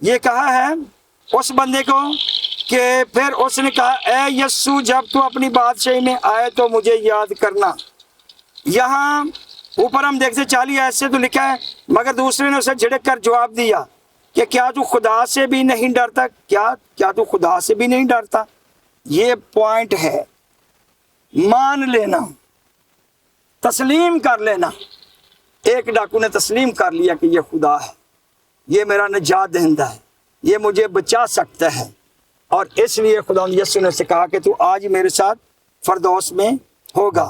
یہ کہا ہے اس بندے کو کہ پھر اس نے کہا اے یسوع جب تو اپنی بادشاہی میں آئے تو مجھے یاد کرنا۔ یہاں اوپر ہم دیکھتے 40 آیت سے تو لکھا ہے مگر دوسرے نے اسے جھڑک کر جواب دیا کہ کیا تو خدا سے بھی نہیں ڈرتا؟ کیا تو خدا سے بھی نہیں ڈرتا؟ یہ پوائنٹ ہے، مان لینا، تسلیم کر لینا۔ ایک ڈاکو نے تسلیم کر لیا کہ یہ خدا ہے، یہ میرا نجات دہندہ ہے، یہ مجھے بچا سکتا ہے، اور اس لیے خدا یسوع نے اسے کہا کہ تو آج میرے ساتھ فردوس میں ہوگا۔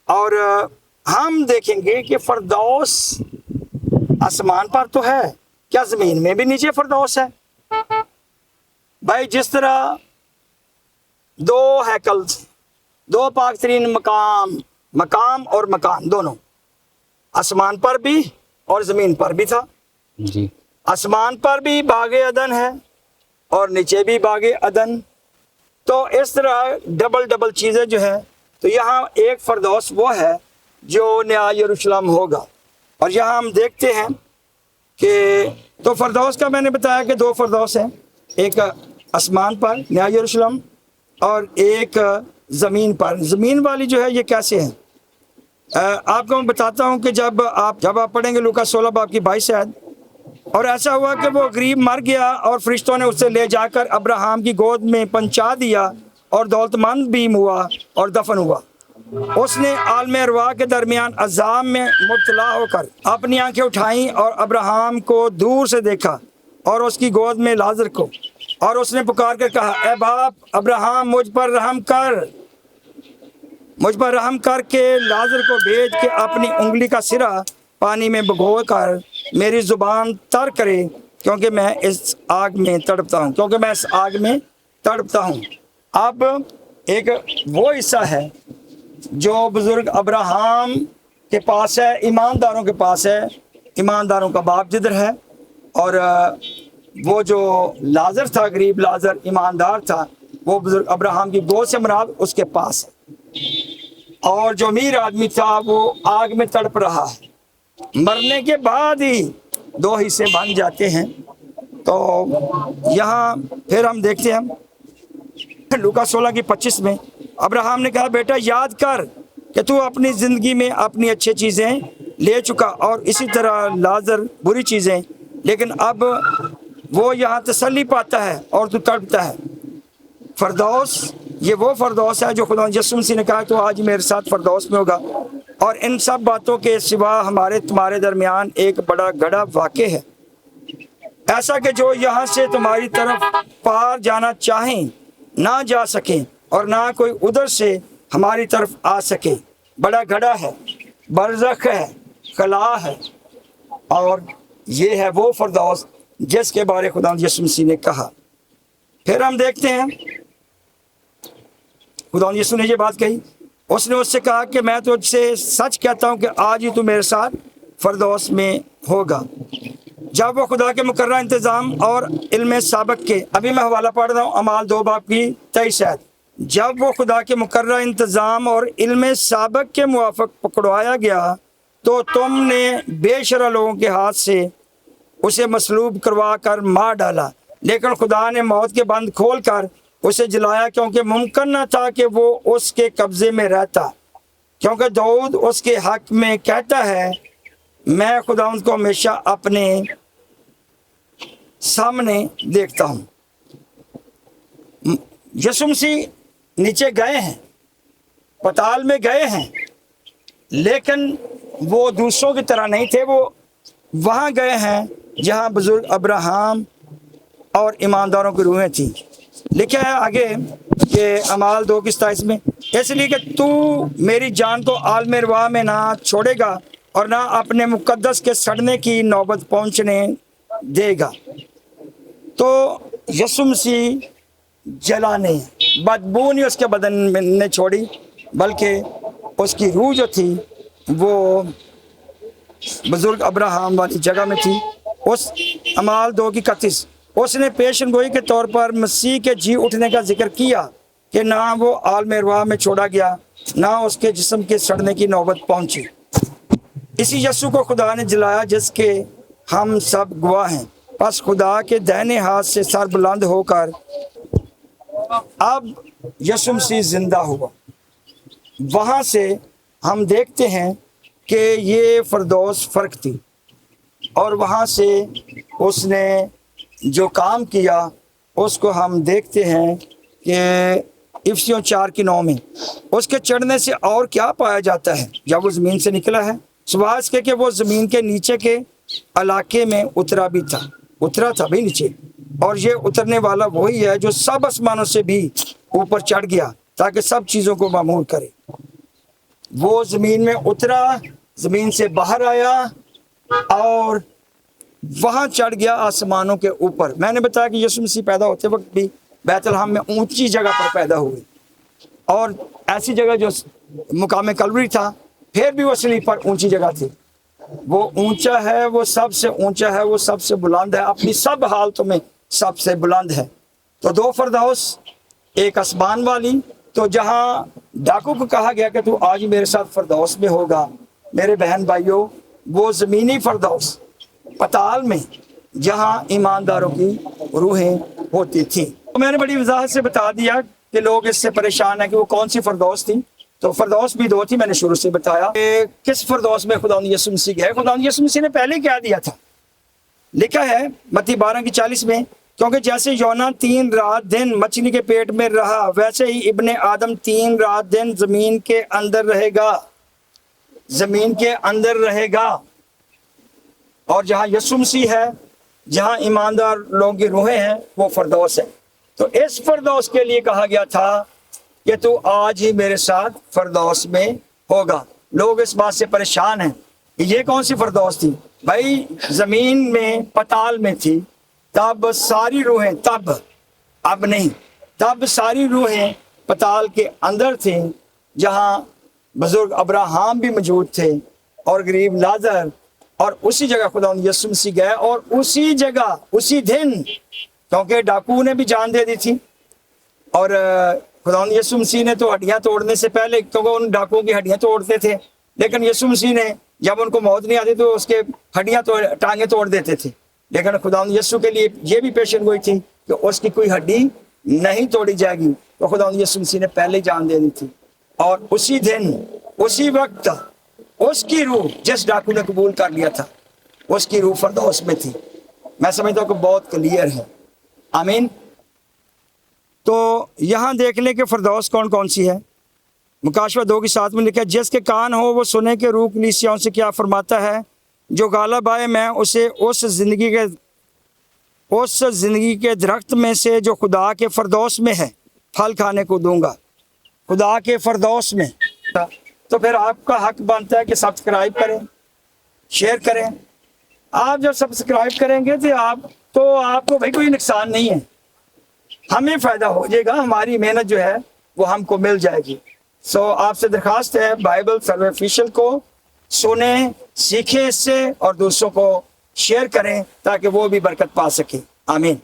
اور ہم دیکھیں گے کہ فردوس آسمان پر تو ہے، کیا زمین میں بھی نیچے فردوس ہے؟ بھائی جس طرح دو ہیکل، دو پاک ترین مقام اور مکان دونوں، آسمان پر بھی اور زمین پر بھی تھا۔ جی آسمان پر بھی باغ عدن ہے اور نیچے بھی باغ عدن، تو اس طرح ڈبل چیزیں جو ہیں، تو یہاں ایک فردوس وہ ہے جو نیا یروشلم ہوگا۔ اور یہاں ہم دیکھتے ہیں کہ تو فردوس کا میں نے بتایا کہ 2 فردوس ہیں، ایک آسمان پر نیا یروشلم اور ایک زمین پر۔ زمین والی جو ہے یہ کیسے ہے؟ آپ کو میں بتاتا ہوں کہ جب آپ پڑھیں گے لوکا 16 باب کی 22 آیت، اور ایسا ہوا کہ وہ غریب مر گیا اور فرشتوں نے اسے لے جا کر ابراہیم کی گود میں پہنچا دیا، اور دولت مند بھی ہوا اور دفن ہوا۔ اس نے عالم ارواح کے درمیان عذاب میں مبتلا ہو کر اپنی آنکھیں اٹھائیں اور ابراہیم کو دور سے دیکھا اور اس کی گود میں لازر کو، اور اس نے پکار کر کہا اے باپ ابراہیم مجھ پر رحم کر کے لازر کو بھیج کے اپنی انگلی کا سرا پانی میں بھگو کر میری زبان تر کرے، کیونکہ میں اس آگ میں تڑپتا ہوں۔ اب ایک وہ حصہ ہے جو بزرگ ابراہیم کے پاس ہے، ایمانداروں کے پاس ہے، ایمانداروں کا باپ جدھر ہے، اور وہ جو لازر تھا، غریب لازر ایماندار تھا، وہ بزرگ ابراہیم کی گود سے مراد اس کے پاس ہے، اور جو امیر آدمی تھا وہ آگ میں تڑپ رہا ہے۔ مرنے کے بعد ہی 2 حصے بن جاتے ہیں۔ تو یہاں پھر ہم دیکھتے ہیں لوکا 16 کی 25 میں ابراہیم نے کہا بیٹا یاد کر کہ تو اپنی زندگی میں اپنی اچھی چیزیں لے چکا اور اسی طرح لازر بری چیزیں، لیکن اب وہ یہاں تسلی پاتا ہے اور تو تڑپتا ہے۔ فردوس یہ وہ فردوس ہے جو خدا یسوع مسیح نے کہا تو آج میرے ساتھ فردوس میں ہوگا۔ اور ان سب باتوں کے سوا ہمارے تمہارے درمیان ایک بڑا گڑھا واقع ہے، ایسا کہ جو یہاں سے تمہاری طرف پار جانا چاہیں نہ جا سکیں اور نہ کوئی ادھر سے ہماری طرف آ سکے۔ بڑا گڑھا ہے، برزخ ہے، خلا ہے، اور یہ ہے وہ فردوس جس کے بارے خدا یسوع مسیح نے کہا۔ پھر ہم دیکھتے ہیں خدا یسوع نے یہ بات کہی، اس نے اس سے کہا کہ میں تجھ سے سچ کہتا ہوں کہ آج ہی تو میرے ساتھ فردوس میں ہوگا۔ جب وہ خدا کے مقررہ انتظام اور علم سابق کے، ابھی میں حوالہ پڑھ رہا ہوں اعمال 2 باب کی 23 آیت، جب وہ خدا کے مقررہ انتظام اور علم سابق کے موافق پکڑوایا گیا تو تم نے بے شرع لوگوں کے ہاتھ سے اسے مصلوب کروا کر مار ڈالا، لیکن خدا نے موت کے بند کھول کر اسے جلایا، کیونکہ ممکن نہ تھا کہ وہ اس کے قبضے میں رہتا، کیونکہ داؤد اس کے حق میں کہتا ہے میں خداوند کو ہمیشہ اپنے سامنے دیکھتا ہوں۔ یسوع مسیح نیچے گئے ہیں، پتال میں گئے ہیں، لیکن وہ دوسروں کی طرح نہیں تھے، وہ وہاں گئے ہیں جہاں بزرگ ابراہیم اور ایمانداروں کی روحیں تھیں۔ لکھا ہے آگے کہ اعمال 2 کی 27 میں اس لیے کہ تو میری جان کو عالم ارواح میں نہ چھوڑے گا اور نہ اپنے مقدس کے سڑنے کی نوبت پہنچنے دے گا۔ تو یسوع مسیح جلانے بدبو نہیں اس کے بدن میں نے چھوڑی، بلکہ اس کی روح جو تھی وہ بزرگ ابراہیم والی جگہ میں تھی۔ اس اعمال 2 کی 31 اس نے پیشن گوئی کے طور پر مسیح کے جی اٹھنے کا ذکر کیا کہ نہ وہ عالم ارواح میں چھوڑا گیا، نہ اس کے جسم کے سڑنے کی نوبت پہنچی۔ اسی یسوع کو خدا نے جلایا جس کے ہم سب گواہ ہیں۔ پس خدا کے دائنے ہاتھ سے سر بلند ہو کر اب یسوع مسیح زندہ ہوا۔ وہاں سے ہم دیکھتے ہیں کہ یہ فردوس فرق تھی، اور وہاں سے اس نے جو کام کیا اس کو ہم دیکھتے ہیں کہ افسیوں 4:9 میں اس کے چڑھنے سے اور کیا پایا جاتا ہے جب وہ زمین سے نکلا ہے، سوائے اس کے کہ وہ زمین کے نیچے کے علاقے میں اترا تھا بھی نیچے، اور یہ اترنے والا وہی ہے جو سب آسمانوں سے بھی اوپر چڑھ گیا تاکہ سب چیزوں کو معمور کرے۔ وہ زمین میں اترا، زمین سے باہر آیا اور وہاں چڑھ گیا آسمانوں کے اوپر۔ میں نے بتایا کہ یسوع مسیح پیدا ہوتے وقت بھی بیت لحم میں اونچی جگہ پر پیدا ہوئے، اور ایسی جگہ جو مقام کلوری تھا، پھر بھی وہ صلیب پر اونچی جگہ تھی۔ وہ اونچا ہے، وہ سب سے اونچا ہے، وہ سب سے بلند ہے، اپنی سب حالتوں میں سب سے بلند ہے۔ تو 2 فردوس، ایک آسمان والی، تو جہاں ڈاکو کو کہا گیا کہ تو آج میرے ساتھ فردوس میں ہوگا، میرے بہن بھائیوں، وہ زمینی فردوس پتال میں جہاں ایمانداروں کی روحیں ہوتی تھیں۔ تو میں نے بڑی وضاحت سے بتا دیا کہ لوگ اس سے پریشان ہیں کہ وہ کون سی فردوس تھی۔ تو فردوس بھی 2 تھی، میں نے شروع سے بتایا کہ کس فردوس میں خداوند یسوع مسیح گئے۔ خداوند یسوع مسیح نے پہلے کیا دیا تھا، لکھا ہے متی 12:40 میں، کیونکہ جیسے یونا 3 رات دن مچھلی کے پیٹ میں رہا، ویسے ہی ابن آدم 3 رات دن زمین کے اندر رہے گا، زمین کے اندر رہے گا۔ اور جہاں یسوع مسیح ہے، جہاں ایماندار لوگوں کی روحیں ہیں، وہ فردوس ہے۔ تو اس فردوس کے لیے کہا گیا تھا کہ تو آج ہی میرے ساتھ فردوس میں ہوگا۔ لوگ اس بات سے پریشان ہیں کہ یہ کون سی فردوس تھی؟ بھائی زمین میں پتال میں تھی، تب ساری روحیں، تب اب نہیں، تب ساری روحیں پتال کے اندر تھیں، جہاں بزرگ ابراہم بھی موجود تھے اور غریب لازر، اور اسی جگہ خداوند یسوع مسیح گئے، اور اسی جگہ اسی دن، کیونکہ ڈاکو نے بھی جان دے دی تھی، اور خداوند یسوع مسیح نے تو ہڈیاں توڑنے سے پہلے، کیونکہ ان ڈاکوؤں کی ہڈیاں توڑتے تھے، لیکن یسوع مسیح نے جب ان کو موت نہیں آتی تو اس کے ہڈیاں ٹانگیں توڑ دیتے تھے، لیکن خداوند یسوع کے لیے یہ بھی پیشن گوئی تھی کہ اس کی کوئی ہڈی نہیں توڑی جائے گی، تو خداوند یسوع مسیح نے پہلے جان دے دی تھی۔ اور اسی دن، اسی وقت، اس کی روح جس ڈاکو نے قبول کر لیا تھا، اس کی روح فردوس میں تھی۔ میں سمجھتا ہوں کہ بہت کلیئر ہے، آمین۔ تو یہاں دیکھ لیں کہ فردوس کون کون سی ہے۔ مکاشفہ 2:7 میں لکھا ہے، جس کے کان ہو وہ سنے کہ روح کلیسیاؤں سے کیا فرماتا ہے، جو غالب آئے میں اسے اس زندگی کے درخت میں سے جو خدا کے فردوس میں ہے پھل کھانے کو دوں گا۔ خدا کے فردوس میں، تو پھر آپ کا حق بنتا ہے کہ سبسکرائب کریں، شیئر کریں۔ آپ جب سبسکرائب کریں گے تو آپ کو بھائی کوئی نقصان نہیں ہے، ہمیں فائدہ ہو جائے گا، ہماری محنت جو ہے وہ ہم کو مل جائے گی۔ سو آپ سے درخواست ہے بائبل سروے آفیشیل کو سنیں، سیکھیں اس سے، اور دوسروں کو شیئر کریں تاکہ وہ بھی برکت پا سکیں۔ آمین۔